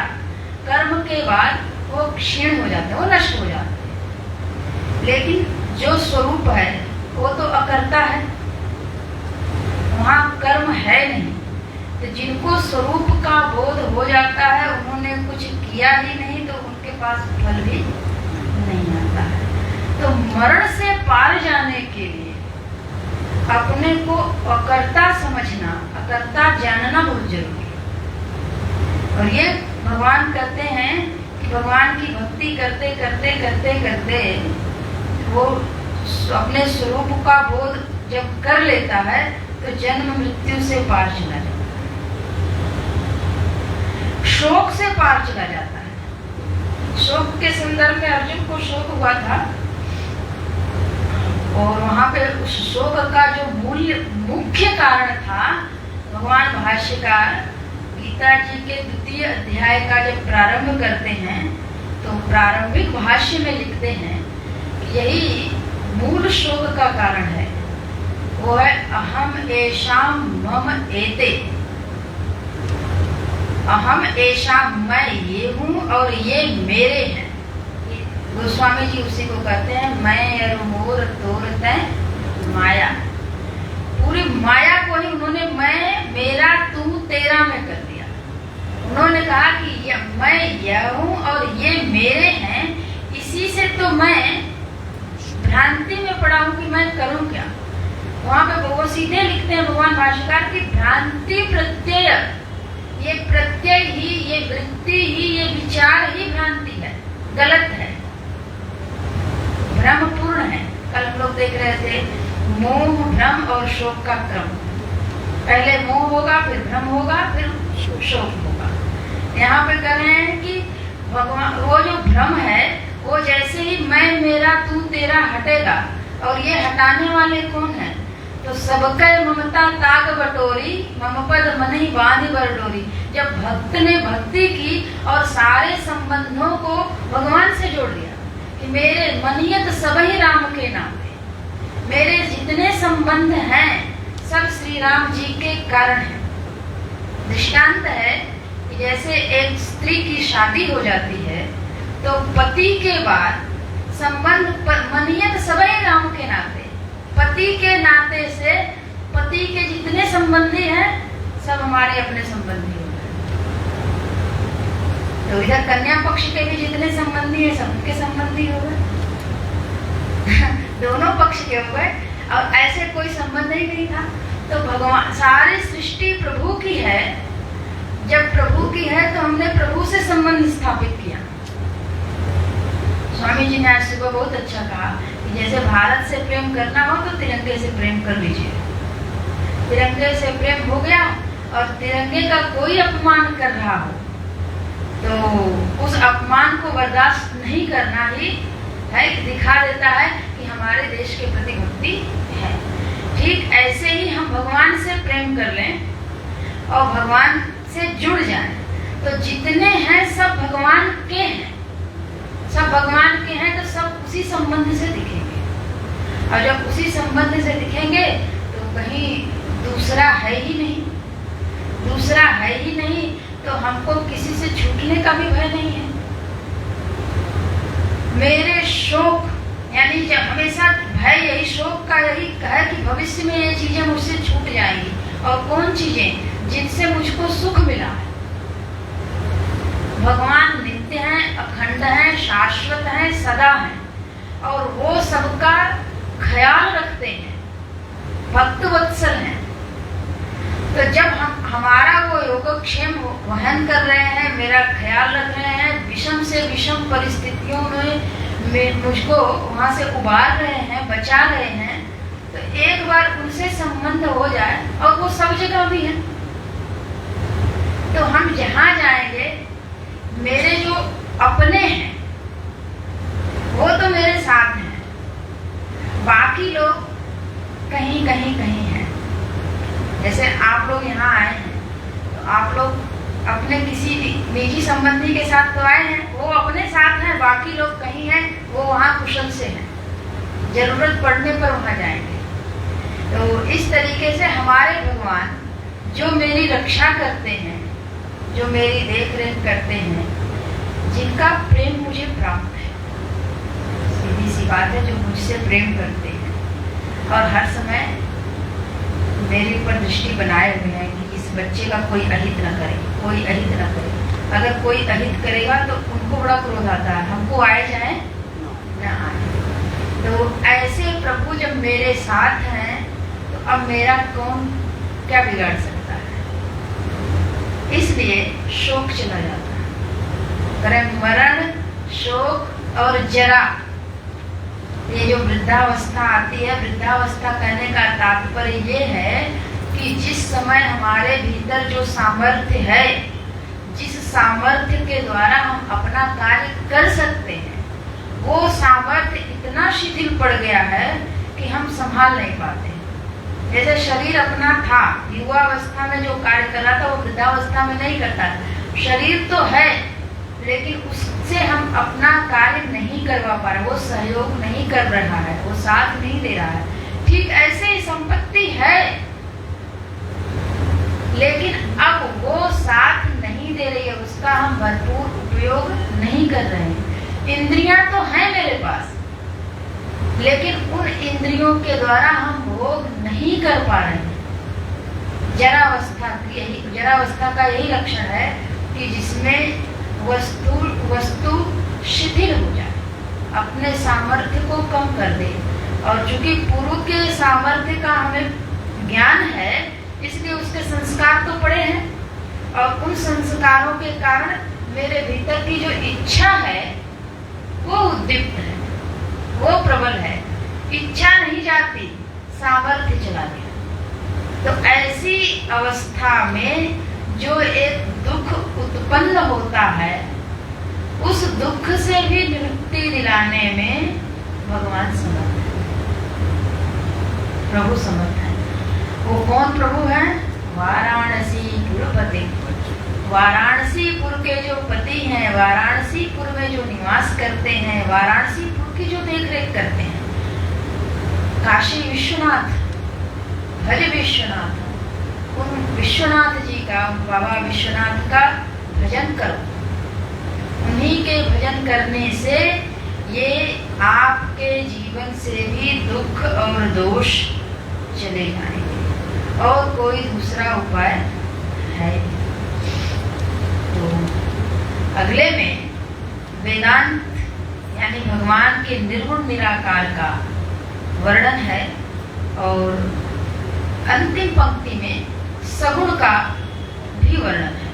कर्म के बाद वो क्षीण हो जाते हैं, वो नष्ट हो जाते हैं। लेकिन जो स्वरूप है वो तो अकर्ता है, वहाँ कर्म है नहीं। तो जिनको स्वरूप का बोध हो जाता है, उन्होंने कुछ किया ही नहीं, तो उनके पास फल भी नहीं आता है। तो मरण से पार जाने के लिए अपने को अकर्ता समझना, अकर्ता जानना बहुत जरूरी है। और ये भगवान कहते हैं कि भगवान की भक्ति करते करते करते करते वो अपने स्वरूप का बोध जब कर लेता है तो जन्म मृत्यु से पार चला जाता है, शोक से पार चला जाता है। शोक के संदर्भ में अर्जुन को शोक हुआ था, और वहाँ पे उस शोक का जो मुख्य कारण था, भगवान भाष्यकार गीता जी के 2 अध्याय का जब प्रारंभ करते हैं तो प्रारंभिक भाष्य में लिखते हैं यही मूल शोक का कारण है। वो है अहम एषाम मम एते। अहम ऐशा, मैं ये हूँ और ये मेरे हैं। गोस्वामी जी उसी को कहते हैं मैं अरु मोर तोर तै माया। पूरी माया को ही उन्होंने मैं मेरा तू तेरा में कर दिया। उन्होंने कहा कि मैं यह हूँ और ये मेरे हैं, इसी से तो मैं भ्रांति में पड़ा हूँ कि मैं करूँ क्या। वहाँ पे वो सीधे लिखते हैं भगवान भाष्यकार की भ्रांति प्रत्यय, ये प्रत्यय ही, ये वृत्ति ही, ये विचार ही भ्रांति है, गलत है, भ्रम पूर्ण है। कल हम लोग देख रहे थे मोह, भ्रम और शोक का क्रम। पहले मोह होगा, फिर भ्रम होगा, फिर शोक होगा। यहाँ पे कह रहे हैं कि भगवान वो जो भ्रम है वो जैसे ही मैं मेरा तू तेरा हटेगा, और ये हटाने वाले कौन है, तो सबके ममता ताग बटोरी, मम पद मन ही बांधी बरडोरी। जब भक्त ने भक्ति की और सारे संबंधों को भगवान से जोड़ दिया कि मेरे मनियत सब ही राम के नाम पे, मेरे जितने संबंध हैं सब श्री राम जी के कारण है। दृष्टांत है कि जैसे एक स्त्री की शादी हो जाती है तो पति के बाद संबंध मनियत सब ही राम के नाते, पति के नाते से पति के जितने संबंधी हैं सब हमारे अपने संबंधी हो गए। तो इधर कन्या पक्ष के भी जितने संबंधी हैं सबके संबंधी हो गए दोनों पक्ष के हो गए, और ऐसे कोई संबंध ही नहीं था। तो भगवान, सारी सृष्टि प्रभु की है, जब प्रभु की है तो हमने प्रभु से संबंध स्थापित किया। स्वामी जी ने आज सुबह बहुत अच्छा कहा कि जैसे भारत से प्रेम करना हो तो तिरंगे से प्रेम कर लीजिए। तिरंगे से प्रेम हो गया और तिरंगे का कोई अपमान कर रहा हो तो उस अपमान को बर्दाश्त नहीं करना ही है, दिखा देता है कि हमारे देश के प्रति भक्ति है। ठीक ऐसे ही हम भगवान से प्रेम कर लें और भगवान से जुड़ जाएं तो जितने हैं सब भगवान के हैं, सब भगवान के हैं, तो सब उसी संबंध से दिखेंगे। और जब उसी संबंध से दिखेंगे तो कहीं दूसरा है ही नहीं, दूसरा है ही नहीं, तो हमको किसी से छूटने का भी भय नहीं है। मेरे शोक यानी जब हमेशा भय यही शोक का यही है कि भविष्य में ये चीजें मुझसे छूट जाएंगी। और कौन चीजें? जिनसे मुझको सुख मिला है। भगवान नित्य हैं, अखंड हैं, शाश्वत हैं, सदा हैं और वो सबका ख्याल रखते हैं, भक्त वत्सल हैं। तो जब हम हमारा वो योगक्षेम वहन कर रहे हैं, मेरा ख्याल रख रहे हैं, विषम से विषम परिस्थितियों में मुझको वहां से उबार रहे हैं, बचा रहे हैं, तो एक बार उनसे संबंध हो जाए, और वो सब जगह भी है, तो हम जहां जाएंगे मेरे जो अपने हैं वो तो मेरे साथ हैं, बाकी लोग कहीं कहीं कहीं हैं। जैसे आप लोग यहाँ आए हैं तो आप लोग अपने किसी निजी संबंधी के साथ तो आए हैं, वो अपने साथ हैं, बाकी लोग कहीं हैं, वो वहाँ कुशल से हैं, जरूरत पड़ने पर वहाँ जाएंगे। तो इस तरीके से हमारे भगवान जो मेरी रक्षा करते हैं, जो मेरी देख रेख करते हैं, जिनका प्रेम मुझे प्राप्त है, सीधी सी बात है, जो मुझसे प्रेम करते हैं और हर समय मेरे ऊपर दृष्टि बनाए हुए हैं कि इस बच्चे का कोई अहित न करे, कोई अहित न करे। अगर कोई अहित करेगा तो उनको बड़ा क्रोध आता है, हमको आए जाए न आए। तो ऐसे प्रभु जब मेरे साथ हैं तो अब मेरा कौन क्या बिगाड़ सकता है। इसलिए शोक चला जाता है। करें मरण, शोक और जरा, ये जो वृद्धावस्था आती है, वृद्धावस्था कहने का तात्पर्य ये है कि जिस समय हमारे भीतर जो सामर्थ्य है, जिस सामर्थ्य के द्वारा हम अपना कार्य कर सकते हैं, वो सामर्थ्य इतना शिथिल पड़ गया है कि हम संभाल नहीं पाते। जैसे शरीर अपना था, युवावस्था में जो कार्य कर रहा था वो वृद्धावस्था में नहीं करता। शरीर तो है लेकिन उससे हम अपना कार्य नहीं करवा पा रहे, वो सहयोग नहीं कर रहा है, वो साथ नहीं दे रहा है। ठीक ऐसे ही संपत्ति है लेकिन अब वो साथ नहीं दे रही है, उसका हम भरपूर उपयोग नहीं कर रहे हैं। इंद्रियां तो हैं मेरे पास, लेकिन उन इंद्रियों के द्वारा हम भोग नहीं कर पा रहे हैं। जरावस्था का यही लक्षण है कि जिसमें वस्तु शिथिल हो जाए, अपने सामर्थ्य को कम कर दे। और चूंकि पूर्व के सामर्थ्य का हमें ज्ञान है, इसलिए उसके संस्कार तो पड़े हैं, और उन संस्कारों के कारण मेरे भीतर की जो इच्छा है वो उद्दीप्त है, वो प्रबल है। इच्छा नहीं जाती, सामर्थ्य चला गया। तो ऐसी अवस्था में जो एक दुख उत्पन्न होता है, उस दुख से भी निवृत्ति दिलाने में भगवान समर्थ है, प्रभु समर्थ है। वो कौन प्रभु है? वाराणसी पुरपति। वाराणसीपुर के जो पति हैं, वाराणसीपुर में जो निवास करते हैं, वाराणसीपुर की जो देखरेख करते हैं, काशी विश्वनाथ, भज विश्वनाथ, उन विश्वनाथ जी का, बाबा विश्वनाथ का भजन करो। उन्हीं के भजन करने से ये आपके जीवन से भी दुख और दोष चले जाएंगे, और कोई दूसरा उपाय है। तो अगले में वेदांत यानी भगवान के निर्गुण निराकार का वर्णन है, और अंतिम पंक्ति में सगुण का भी वर्णन है।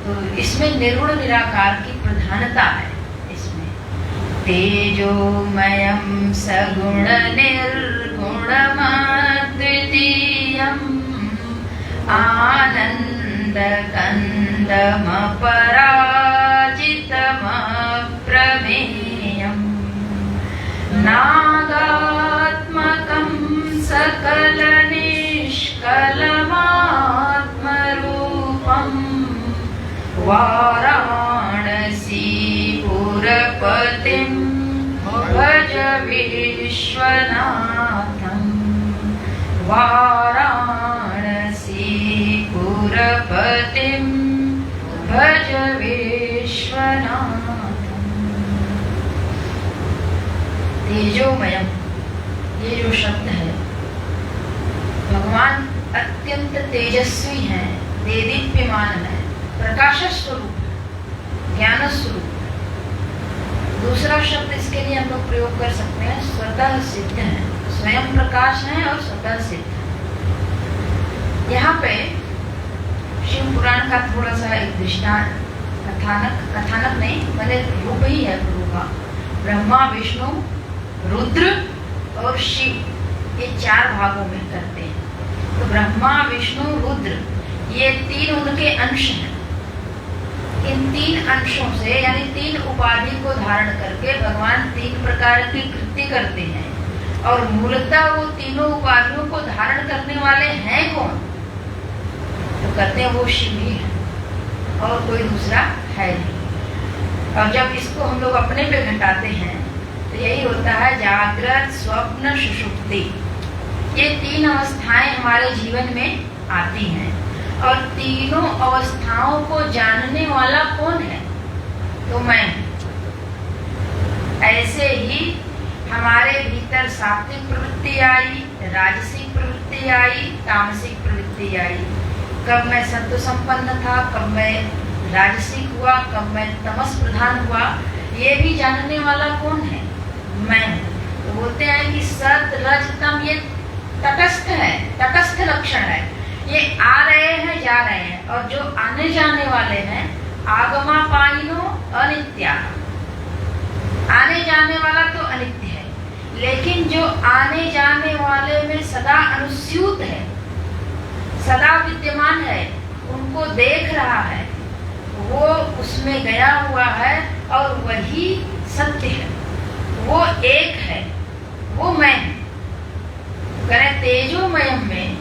तो इसमें निर्गुण निराकार की प्रधानता है। इसमें तेजोमयं सगुण निर्गुणमद्वितीयम् आनंद कंदमपराजितमप्रमेयम् नागात्मकं सकल निष्कलमात्मरूपम् वाराणसीपुरपतिं भज विश्वनाथम् वाराणसीपुरपतिं भज विश्वनाथम्। तेजोमयम, ये जो शब्द है, भगवान अत्यंत तेजस्वी हैं, देदीप्यमान है, प्रकाश स्वरूप, ज्ञान स्वरूप। दूसरा शब्द इसके लिए हम लोग प्रयोग कर सकते हैं, स्वतः सिद्ध है, स्वयं प्रकाश है और स्वतः सिद्ध। यहाँ पे शिव पुराण का थोड़ा सा एक दृष्टांत, कथानक नहीं, मैंने रूप ही है प्रभु का। ब्रह्मा, विष्णु, रुद्र और शिव, ये 4 भागों में करते हैं। तो ब्रह्मा, विष्णु, रुद्र, ये 3 उनके अंश हैं। इन 3 अंशों से यानी 3 उपाधि को धारण करके भगवान 3 प्रकार की कृति करते हैं, और मूलतः वो तीनों उपाधियों को धारण करने वाले हैं कौन? तो कहते हैं वो शिव ही है, और कोई दूसरा है नहीं। और जब इसको हम लोग अपने पे घटाते हैं तो यही होता है जागृत, स्वप्न, सुषुप्ति। ये 3 अवस्थाएं हमारे जीवन में आती हैं, और तीनों अवस्थाओं को जानने वाला कौन है? तो मैं। ऐसे ही हमारे भीतर सात्विक प्रवृत्ति आई, राजसिक प्रवृत्ति आई, तामसिक प्रवृत्ति आई। कब मैं सत्व संपन्न था, कब मैं राजसिक हुआ, कब मैं तमस प्रधान हुआ, ये भी जानने वाला कौन है? मैं। तो बोलते हैं कि सत, रज, तम ये तटस्थ है, तटस्थ लक्षण है। ये आ रहे हैं, जा रहे हैं, और जो आने जाने वाले हैं आगमापायिनो अनित्या। आने जाने वाला तो अनित्य है, लेकिन जो आने जाने वाले में सदा अनुस्यूत है, सदा विद्यमान है, उनको देख रहा है, वो उसमें गया हुआ है, और वही सत्य है, वो एक है, वो मैं है। करें तेजोमयम में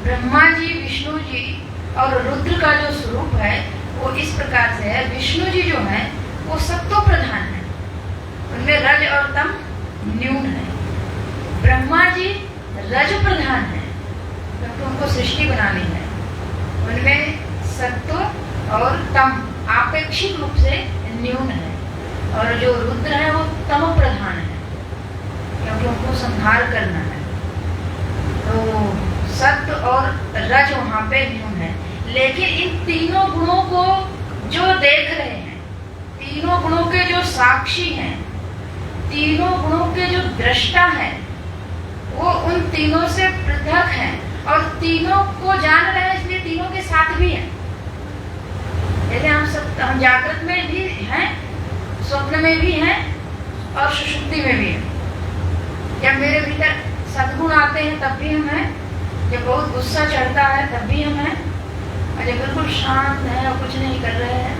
ब्रह्मा जी, विष्णु जी और रुद्र का जो स्वरूप है वो इस प्रकार से है। विष्णु जी जो है वो सत्व प्रधान है, उनमें रज और तम न्यून है। ब्रह्मा जी रज प्रधान है, क्योंकि उनको सृष्टि बनानी है, उनमें सत्व और तम आपेक्षिक रूप से न्यून है, और जो रुद्र है वो तम प्रधान है, क्योंकि उनको संहार करना है। तो सत्व और रज वहाँ पे न्यून है। लेकिन इन तीनों गुणों को जो देख रहे हैं, तीनों गुणों के जो साक्षी हैं, तीनों गुणों के जो दृष्टा हैं, वो उन तीनों से पृथक हैं और तीनों को जान रहे हैं, इसलिए तीनों के साथ भी हैं। जैसे हम जागृत में भी हैं, स्वप्न में भी हैं और सुषुप्ति में भी हैं। जब मेरे भीतर सद्गुण आते हैं तब भी हम हैं, जब बहुत गुस्सा चढ़ता है तब भी हम हैं, और जब बिल्कुल शांत है और कुछ नहीं कर रहे हैं,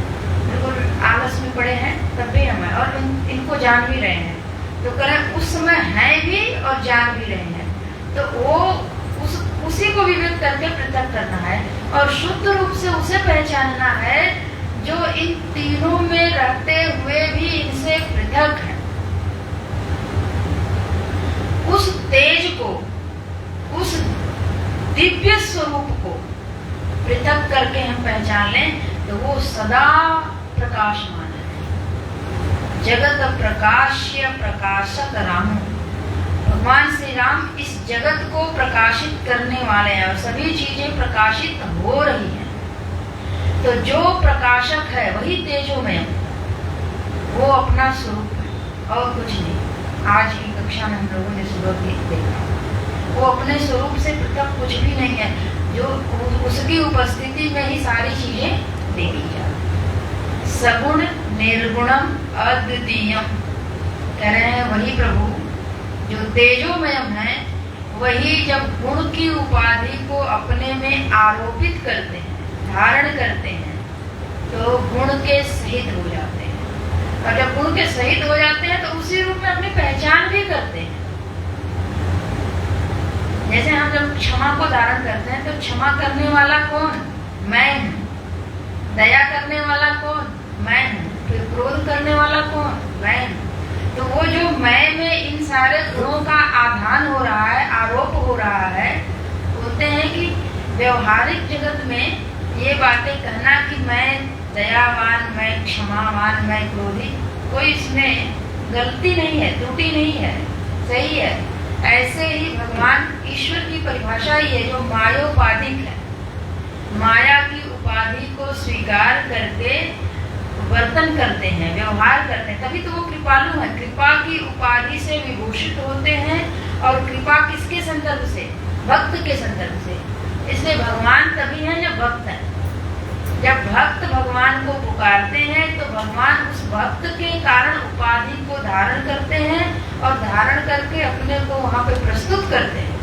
बिल्कुल आलस में पड़े हैं, तब भी हम हैं और इनको जान भी रहे हैं। तो करें उस समय हैं भी और जान भी रहे हैं। तो वो उसी को विवेक करके पृथक करना है और शुद्ध रूप से उसे पहचानना है जो इन तीनों में रहते हुए भी इनसे पृथक है। उस तेज को, उस दिव्य स्वरूप को पृथक करके हम पहचान लें तो वो सदा प्रकाशमान है। जगत प्रकाश्य प्रकाशक राम, भगवान श्री राम इस जगत को प्रकाशित करने वाले हैं और सभी चीजें प्रकाशित हो रही हैं। तो जो प्रकाशक है वही तेजोमय, वो अपना स्वरूप है और कुछ नहीं। आज की कक्षा में हम लोगों ने सुबह भी देखा, वो अपने स्वरूप से पृथक कुछ भी नहीं है, जो उसकी उपस्थिति में ही सारी चीजें देखी जाती। सगुण निर्गुणम अद्वितीयम, कह रहे हैं वही प्रभु जो तेजोमयम है, वही जब गुण की उपाधि को अपने में आरोपित करते हैं, धारण करते हैं, तो गुण के सहित हो जाते हैं। और जब गुण के सहित हो जाते हैं तो उसी रूप में अपनी पहचान भी करते हैं। जैसे हम जब क्षमा को धारण करते हैं तो क्षमा करने वाला कौन? मैं हूँ। दया करने वाला कौन? मैं हूँ। फिर क्रोध करने वाला कौन? मैं हूँ। तो वो जो मैं में इन सारे गुणों का आधान हो रहा है, आरोप हो रहा है, बोलते हैं कि व्यवहारिक जगत में ये बातें कहना कि मैं दयावान, मैं क्षमावान, मैं क्रोधी, कोई इसमें गलती नहीं है, त्रुटि नहीं है, सही है। ऐसे ही भगवान ईश्वर की परिभाषा ही है जो मायोपाधिक है, माया की उपाधि को स्वीकार करके वर्तन करते हैं, व्यवहार करते हैं, तभी तो वो कृपालु है। कृपा की उपाधि से विभूषित होते हैं और कृपा किसके संदर्भ से? भक्त के संदर्भ से। इसलिए भगवान तभी है जब भक्त है। जब भक्त भगवान को पुकारते हैं तो भगवान उस भक्त के कारण उपाधि को धारण करते हैं और धारण करके अपने को वहाँ पे प्रस्तुत करते हैं।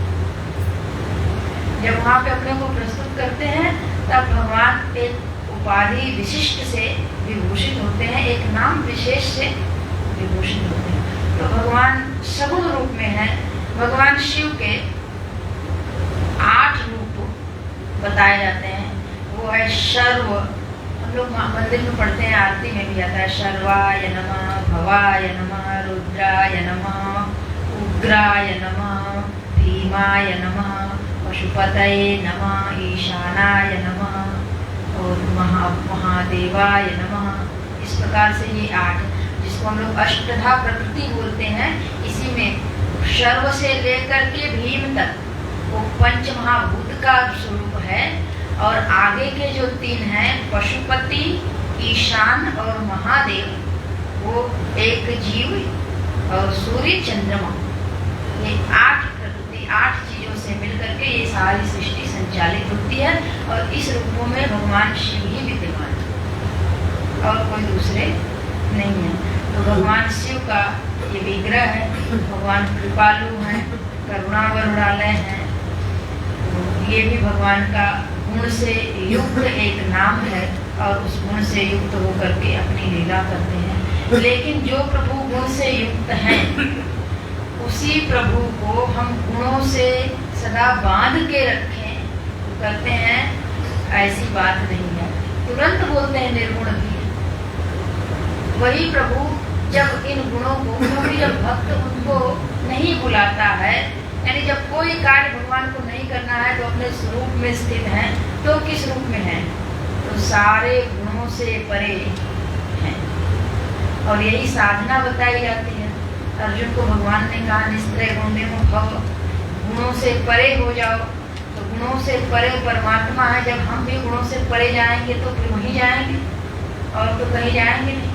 जब वहाँ पे अपने को प्रस्तुत करते हैं तब भगवान एक उपाधि विशिष्ट से विभूषित होते हैं, एक नाम विशेष से विभूषित होते हैं। तो भगवान सगुण रूप में है। भगवान शिव के 8 रूप बताए जाते हैं। वो है सर्व, हम लोग मंदिर में पढ़ते हैं, आरती में भी आता है, सर्वाय नमः, भवाय नमः, रुद्राय नमः, उग्राय नमः, भीमाय नमः, पशुपतये नमः, ईशानाय नमः और महादेवाय नमः। इस प्रकार से ये 8, जिसको हम लोग अष्टधा प्रकृति बोलते हैं, इसी में सर्व से लेकर के भीम तक वो पंच महाभूत का स्वरूप है। और आगे के जो 3 हैं, पशुपति, ईशान और महादेव, वो एक जीव और सूर्य, चंद्रमा, ये 8 प्रकृति, 8 चीजों से मिलकर के ये सारी सृष्टि संचालित होती है। और इस रूपों में भगवान शिव ही विद्यमान है और कोई दूसरे नहीं है। तो भगवान शिव का ये विग्रह है। भगवान कृपालु हैं, करुणा वरुणालय हैं। तो ये भी भगवान का गुण से युक्त एक नाम है और उस गुण से युक्त होकर के अपनी लीला करते हैं। लेकिन जो प्रभु गुण से युक्त हैं, उसी प्रभु को हम गुणों से सदा बांध के रखें, तो कहते हैं ऐसी बात नहीं है। तुरंत बोलते हैं निर्गुण भी है। वही प्रभु जब इन गुणों को, क्योंकि जब भक्त उनको नहीं बुलाता है, यानी जब कोई कार्य भगवान को नहीं करना है तो अपने स्वरूप में स्थित हैं, तो किस रूप में है? तो सारे गुणों से परे हैं। और यही साधना बताई जाती है। अर्जुन को भगवान ने कहा निस्त्रय गुणेमो भव, गुणों से परे हो जाओ। तो गुणों से परे परमात्मा है। जब हम भी गुणों से परे जाएंगे तो फिर वहीं जाएंगे, और तो कहीं जाएंगे नहीं।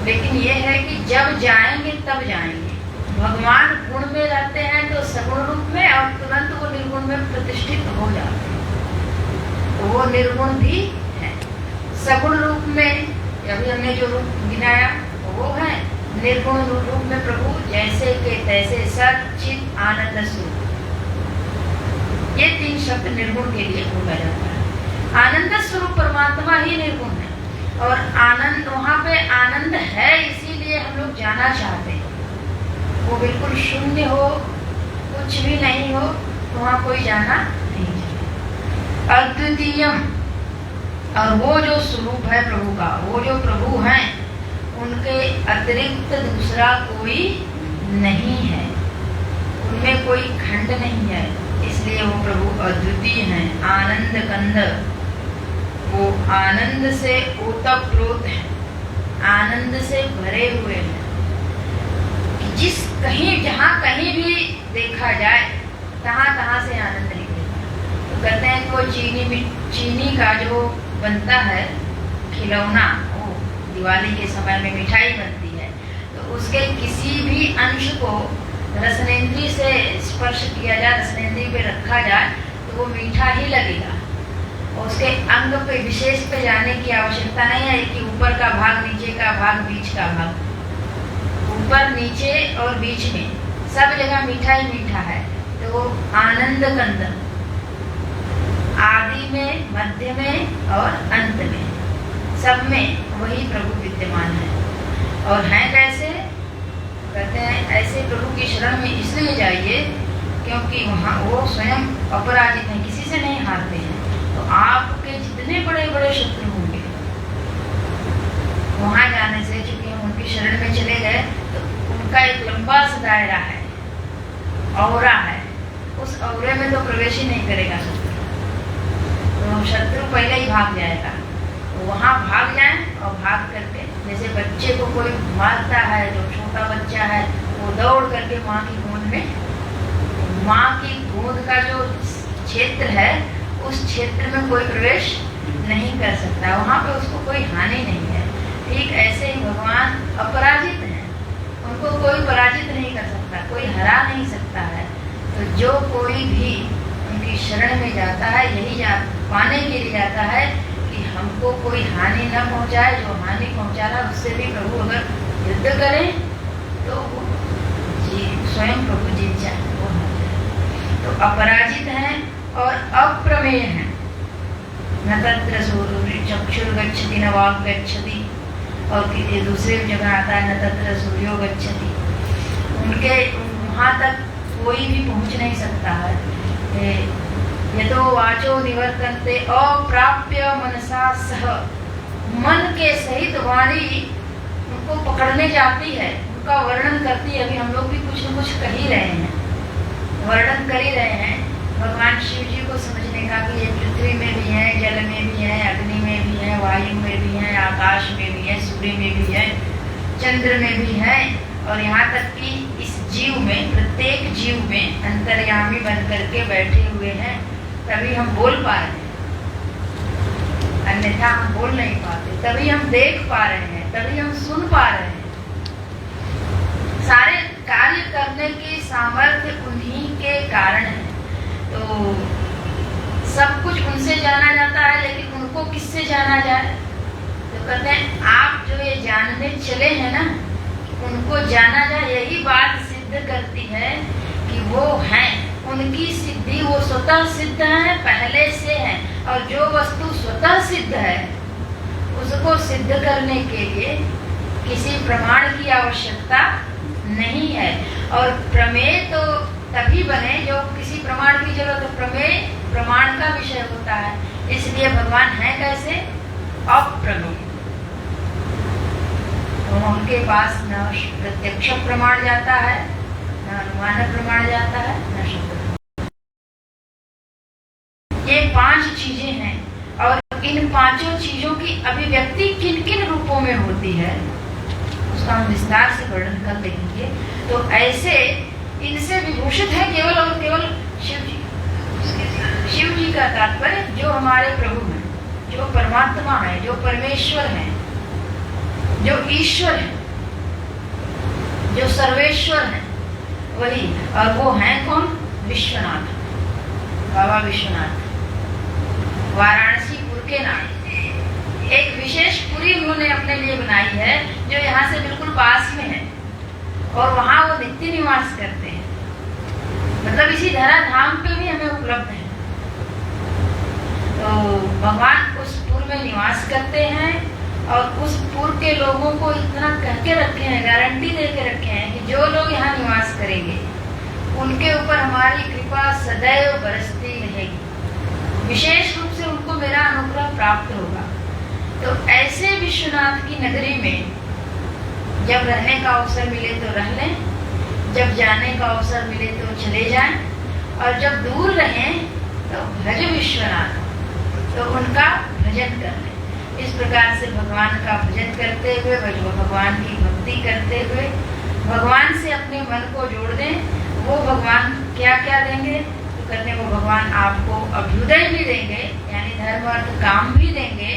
लेकिन ये है कि जब जाएंगे तब जाएंगे। भगवान गुण में रहते हैं तो सगुण रूप में, और तुरंत वो निर्गुण में प्रतिष्ठित हो जाते हैं। तो वो निर्गुण भी है। सगुण रूप में अभी हमने जो रूप गिनाया वो है। निर्गुण रूप में प्रभु जैसे के तैसे सच्चित आनंद स्वरूप। ये 3 शब्द निर्गुण के लिए बोला जाता है। आनंद स्वरूप परमात्मा ही निर्गुण है, और आनंद वहाँ पे आनंद है, इसीलिए हम लोग जाना चाहते हैं। वो बिल्कुल शून्य हो, कुछ भी नहीं हो, तो वहाँ कोई जाना नहीं चाहिए। अद्वितीयम, और वो जो स्वरूप है प्रभु का, वो जो प्रभु हैं, उनके अतिरिक्त दूसरा कोई नहीं है, उनमें कोई खंड नहीं है, इसलिए वो प्रभु अद्वितीय हैं। आनंद कंद, वो आनंद से ओतप्रोत है, आनंद से भरे हुए हैं। जिस कहीं जहाँ कहीं भी देखा जाए तहाँ तहाँ से आनंद निकलेगा। तो कहते हैं कोई चीनी का जो बनता है खिलौना, वो दिवाली के समय में मिठाई बनती है, तो उसके किसी भी अंश को रसनेंद्रिय से स्पर्श किया जाए, रसनेंद्रिय पे रखा जाए, तो वो मीठा ही लगेगा। उसके अंग पे विशेष पे जाने की आवश्यकता नहीं है कि ऊपर का भाग, नीचे का भाग, बीच का भाग। ऊपर, नीचे और बीच में सब जगह मीठा ही मीठा है। तो आनंद कंद, आदि में, मध्य में और अंत में, सब में वही प्रभु विद्यमान है। और हैं कैसे? कहते हैं ऐसे प्रभु की शरण में इसलिए जाइए क्योंकि वहाँ वो स्वयं अपराजित हैं, किसी से नहीं हारते हैं। तो आपके जितने बड़े बड़े शत्रु होंगे, वहाँ जाने से, चूंकि हम उनकी शरण में चले गए, तो उनका एक लंबा सा दायरा है, औरा है, उस औरे में तो प्रवेश ही नहीं करेगा शत्रु। तो शत्रु पहले ही भाग जाएगा। तो वहाँ भाग जाए, और भाग करके, जैसे बच्चे को कोई मारता है, जो छोटा बच्चा है, वो दौड़ करके माँ की गोद में, माँ की गोद का जो क्षेत्र है, उस क्षेत्र में कोई प्रवेश नहीं कर सकता, वहाँ पे उसको कोई हानि नहीं है। ठीक ऐसे ही भगवान अपराजित हैं, उनको कोई पराजित नहीं कर सकता, कोई हरा नहीं सकता है। तो जो कोई भी उनकी शरण में जाता है, यही पाने के लिए जाता है कि हमको कोई हानि न पहुंचाए। जो हानि पहुंचा रहा उससे भी प्रभु अगर युद्ध करें तो स्वयं प्रभु जीत जाए, वो तो अपराजित हैं और अप्रमेय हैं। न तत्र सूर्य चक्षुर्गच्छति न वाक् गच्छति, और दूसरे जगह आता है न तत्र सूर्यो गच्छति। उनके वहाँ तक कोई भी पहुँच नहीं सकता है। यतो वाचो निवर्तन्ते अप्राप्य मनसा सह, मन के सहित वाणी उनको पकड़ने जाती है, उनका वर्णन करती है। अभी हम लोग भी कुछ न कुछ कह ही रहे हैं, वर्णन कर ही रहे हैं भगवान शिव जी को समझने का कि ये पृथ्वी में भी है, जल में भी है, अग्नि में भी है, वायु में भी है, आकाश में भी है, सूर्य में भी है, चंद्र में भी है, और यहाँ तक कि इस जीव में, प्रत्येक जीव में अंतर्यामी बन करके बैठे हुए हैं। तभी हम बोल पा रहे हैं, अन्यथा हम बोल नहीं पाते। तभी हम देख पा रहे हैं, तभी हम सुन पा रहे हैं। सारे कार्य करने की सामर्थ्य उन्हीं के कारण है। तो सब कुछ उनसे जाना जाता है, लेकिन उनको किससे जाना जाए? तो कहते हैं आप जो ये जानने चले हैं ना, उनको जाना जाए। यही बात सिद्ध करती है कि वो हैं, उनकी सिद्धि, वो स्वतः सिद्ध है, पहले से है। और जो वस्तु स्वतः सिद्ध है, उसको सिद्ध करने के लिए किसी प्रमाण की आवश्यकता नहीं है। और प्रमेय तो तभी बने जो किसी प्रमाण की जरूरत है। प्रमेय प्रमाण का विषय होता है, इसलिए भगवान है कैसे? अप्रमेय। तो उनके पास न प्रत्यक्ष प्रमाण जाता है, न अनुमान प्रमाण जाता है न शब्द। ये 5 चीजें हैं और इन 5 चीजों की अभिव्यक्ति किन किन रूपों में होती है उसका हम विस्तार से वर्णन कर देंगे। तो ऐसे इनसे विभूषित है केवल और केवल शिव जी। शिव जी का तात्पर्य जो हमारे प्रभु हैं, जो परमात्मा है, जो परमेश्वर है, जो ईश्वर है, जो सर्वेश्वर है, वही। और वो हैं कौन? विश्वनाथ, बाबा विश्वनाथ, वाराणसीपुर के नाम। एक विशेष पुरी उन्होंने अपने लिए बनाई है जो यहाँ से बिल्कुल पास में है और वहाँ वो नित्य निवास करते हैं। मतलब इसी धरा धाम पे भी हमें उपलब्ध है। तो भगवान उस पुर में निवास करते हैं और उस पुर के लोगों को इतना कह के रखे हैं, गारंटी दे के रखे हैं कि जो लोग यहाँ निवास करेंगे उनके ऊपर हमारी कृपा सदैव बरसती रहेगी, विशेष रूप से उनको मेरा अनुग्रह प्राप्त होगा। तो ऐसे विश्वनाथ की नगरी में जब रहने का अवसर मिले तो रह लें, जब जाने का अवसर मिले तो चले जाएं, और जब दूर रहें तो भज विश्वनाथ, तो उनका भजन कर लें। इस प्रकार से भगवान का भजन करते हुए, भगवान की भक्ति करते हुए भगवान से अपने मन को जोड़ दें। वो भगवान क्या क्या देंगे? तो कहते हैं वो भगवान आपको अभ्युदय भी देंगे, यानी धर्म अर्थ काम भी देंगे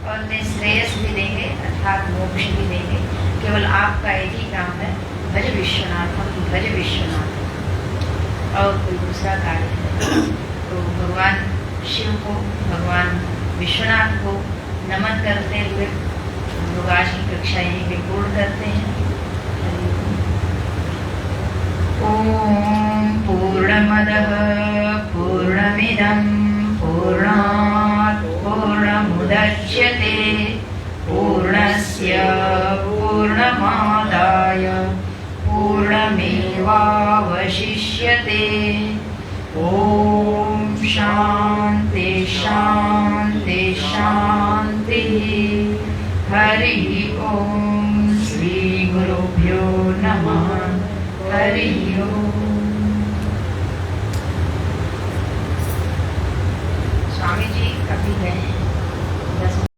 और श्रेयस भी देंगे, अर्थात मोक्ष भी देंगे। केवल आपका एक ही काम है, भज विश्वनाथ, भज विश्वनाथ, और कोई दूसरा कार्य है। तो भगवान शिव को, भगवान विश्वनाथ को नमन करते हुए हम लोग आज की कक्षा यहीं पे पूर्ण करते हैं। ओम पूर्णमदः पूर्णमिदं पूर्णात् पूर्णमुदच्यते पूर्णस्य पूर्णमादाय पूर्णमेवावशिष्यते। ओम शांति शांति शांति। हरि ओम। श्री गुरुभ्यो नमः। हरि ओम।